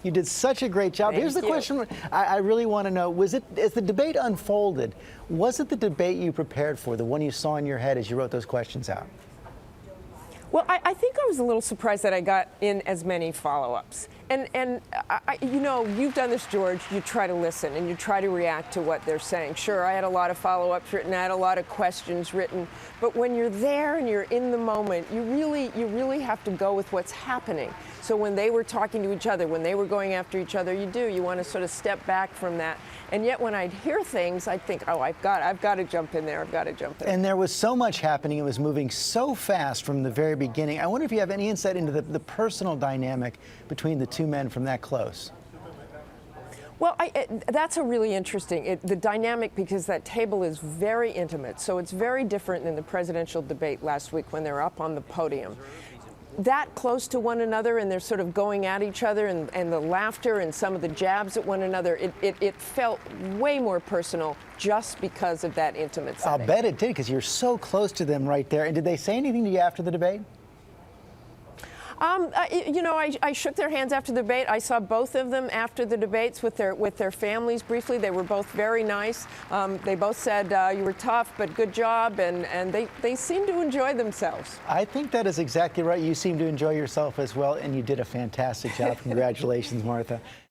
You did such a great job. Here's the question I really want to know. As the debate unfolded, was it the debate you prepared for, the one you saw in your head as you wrote those questions out? Well, I think I was a little surprised that I got in as many follow-ups. And you know, you've done this, George. You try to listen and you try to react to what they're saying. Sure, I had a lot of follow-ups written. I had a lot of questions written. But when you're there and you're in the moment, you really have to go with what's happening. So when they were talking to each other, when they were going after each other, you want to sort of step back from that. And yet when I'd hear things, I'd think, oh, I've got to jump in there. I've got to jump in. And there was so much happening. It was moving so fast from the very beginning. I wonder if you have any insight into the personal dynamic between the two men from that close. Well, that's a really interesting, the dynamic, because that table is very intimate. So it's very different than the presidential debate last week when they're up on the podium. That close to one another, and they're sort of going at each other, and the laughter and some of the jabs at one another, it felt way more personal just because of that intimate setting. I'll bet it did, because you're so close to them right there. And did they say anything to you after the debate? You know, I shook their hands after the debate. I saw both of them after the debates with their families briefly. They were both very nice. They both said, you were tough, but good job, and they seemed to enjoy themselves. I think that is exactly right. You seem to enjoy yourself as well, and you did a fantastic job. Congratulations, Martha.